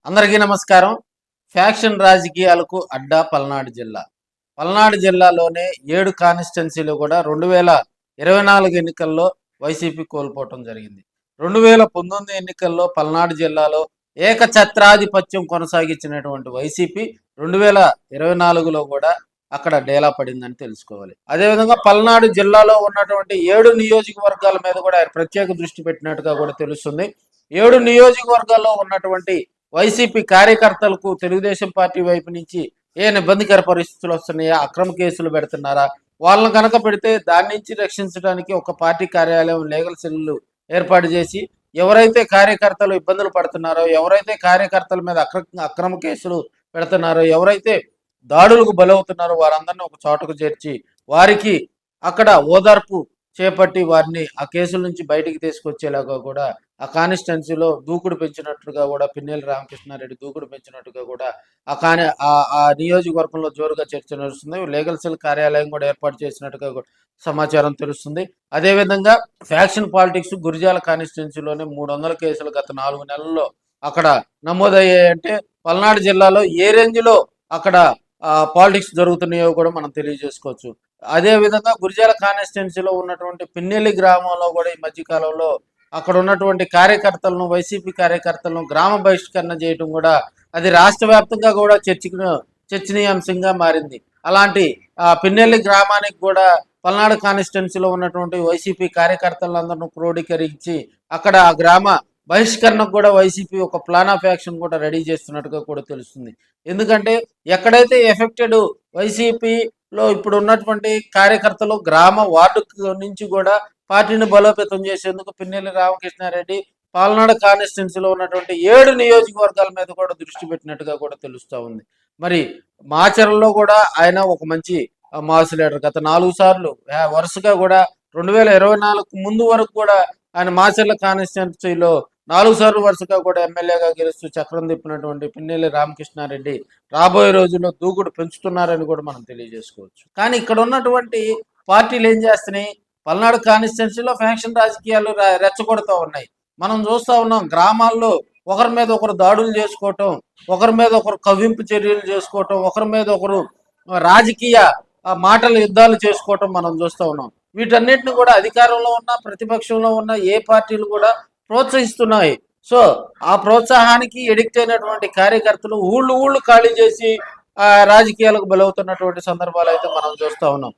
అందరికీ నమస్కారం. ఫ్యాక్షన్ రాజకీయాలకు అడ్డా పల్నాడు జిల్లా. పల్నాడు జిల్లాలోనే 7 కాన్స్టిట్యున్సీలు కూడా 2024 ఎన్నికల్లో వైసీపీ కోల్పోవటం జరిగింది. 2019 ఎన్నికల్లో పల్నాడు జిల్లాలో ఏకఛత్రాధిపత్యం కొనసాగించినటువంటి వైసీపీ 2024లో కూడా అక్కడ డేలా పడిందని తెలుసుకోవాలి. అదేవిధంగా పల్నాడు జిల్లాలో ఉన్నటువంటి 7 నియోజకవర్గాల మీద కూడా ఆయన ప్రత్యేక దృష్టి పెట్టినట్టుగా కూడా తెలుస్తుంది. 7 నియోజకవర్గాల్లో ఉన్నటువంటి వైసీపీ కార్యకర్తలకు తెలుగుదేశం పార్టీ వైపు నుంచి ఇబ్బందికర పరిస్థితులు వస్తున్నాయా, అక్రమ కేసులు పెడుతున్నారా, వాళ్ళని కనుక పెడితే దాని నుంచి రక్షించడానికి ఒక పార్టీ కార్యాలయం లీగల్ సెల్లు ఏర్పాటు చేసి ఎవరైతే కార్యకర్తలు ఇబ్బందులు పడుతున్నారో, ఎవరైతే కార్యకర్తల మీద అక్రమ కేసులు పెడుతున్నారో, ఎవరైతే దాడులకు బలవుతున్నారో వారందరినీ ఒక చోటకు చేర్చి వారికి అక్కడ ఓదార్పు చేపట్టి వారిని ఆ కేసుల నుంచి బయటికి తీసుకొచ్చేలాగా కూడా ఆ కాన్స్టిట్యున్సీలో దూకుడు పెంచినట్టుగా కూడా పిన్నెల్లి రామకృష్ణారెడ్డి దూకుడు పెంచినట్టుగా కూడా ఆ నియోజకవర్గంలో జోరుగా చర్చ నడుస్తుంది. లీగల్ సెల్ కార్యాలయం కూడా ఏర్పాటు చేసినట్టుగా కూడా సమాచారం తెలుస్తుంది. అదేవిధంగా ఫ్యాక్షన్ పాలిటిక్స్ గురిజాల కాన్స్టిట్యున్సీలోనే 300 కేసులు గత 4 నెలల్లో అక్కడ నమోదయ్యాయంటే పల్నాడు జిల్లాలో ఏ రేంజ్లో అక్కడ పాలిటిక్స్ జరుగుతున్నాయో కూడా మనం తెలియజేసుకోవచ్చు. అదేవిధంగా గురిజాల కాన్స్టిట్యున్సీలో ఉన్నటువంటి పిన్నెల్లి గ్రామంలో కూడా ఈ మధ్యకాలంలో అక్కడ ఉన్నటువంటి కార్యకర్తలను, వైసీపీ కార్యకర్తలను గ్రామ బహిష్కరణ చేయడం కూడా అది రాష్ట్ర వ్యాప్తంగా కూడా చర్చనీయాంశంగా మారింది. అలాంటి పిన్నెల్లి గ్రామానికి కూడా పల్నాడు కాన్స్టిట్యున్సీలో ఉన్నటువంటి వైసీపీ కార్యకర్తలందరినీ క్రోడీకరించి అక్కడ ఆ గ్రామ బహిష్కరణకు కూడా వైసీపీ ఒక ప్లాన్ ఆఫ్ యాక్షన్ కూడా రెడీ చేస్తున్నట్టుగా కూడా తెలుస్తుంది. ఎందుకంటే ఎక్కడైతే ఎఫెక్టెడ్ వైసీపీలో ఇప్పుడు ఉన్నటువంటి కార్యకర్తలు గ్రామ వార్డు నుంచి కూడా పార్టీని బలోపేతం చేసేందుకు పిన్నెల్లి రామకృష్ణారెడ్డి పల్నాడు కాన్స్టిట్యున్సీలో ఉన్నటువంటి 7 నియోజకవర్గాల మీద కూడా దృష్టి పెట్టినట్టుగా కూడా తెలుస్తూ ఉంది. మరి మాచర్లలో కూడా ఆయన ఒక మంచి మాస్ లీడర్. గత 4 సార్లు వరుసగా కూడా 2024 ముందు వరకు కూడా ఆయన మాచర్ల కాన్స్టిట్యున్సీలో 4 సార్లు వరుసగా కూడా ఎమ్మెల్యేగా గెలుస్తూ చక్రం తిప్పినటువంటి పిన్నెల్లి రామకృష్ణారెడ్డి రాబోయే రోజుల్లో దూకుడు పెంచుతున్నారని కూడా మనం తెలియజేసుకోవచ్చు. కానీ ఇక్కడ ఉన్నటువంటి పార్టీలు ఏం చేస్తున్నాయి, పల్నాడు కాన్స్టిట్యున్సీలో ఫ్యాక్షన్ రాజకీయాలు రెచ్చగొడుతూ ఉన్నాయి. మనం చూస్తూ ఉన్నాం, గ్రామాల్లో ఒకరి మీద ఒకరు దాడులు చేసుకోవటం, ఒకరి మీద ఒకరు కవ్వింపు చర్యలు చేసుకోవటం, ఒకరి మీద ఒకరు రాజకీయ మాటల యుద్ధాలు చేసుకోవటం మనం చూస్తూ ఉన్నాం. వీటన్నిటిని కూడా అధికారంలో ఉన్న ప్రతిపక్షంలో ఉన్న ఏ పార్టీలు కూడా ప్రోత్సహిస్తున్నాయి. సో ఆ ప్రోత్సాహానికి ఎడిక్ట్ అయినటువంటి కార్యకర్తలు ఊళ్ళు ఖాళీ చేసి రాజకీయాలకు బలవుతున్నటువంటి సందర్భాలు అయితే మనం చూస్తూ ఉన్నాం.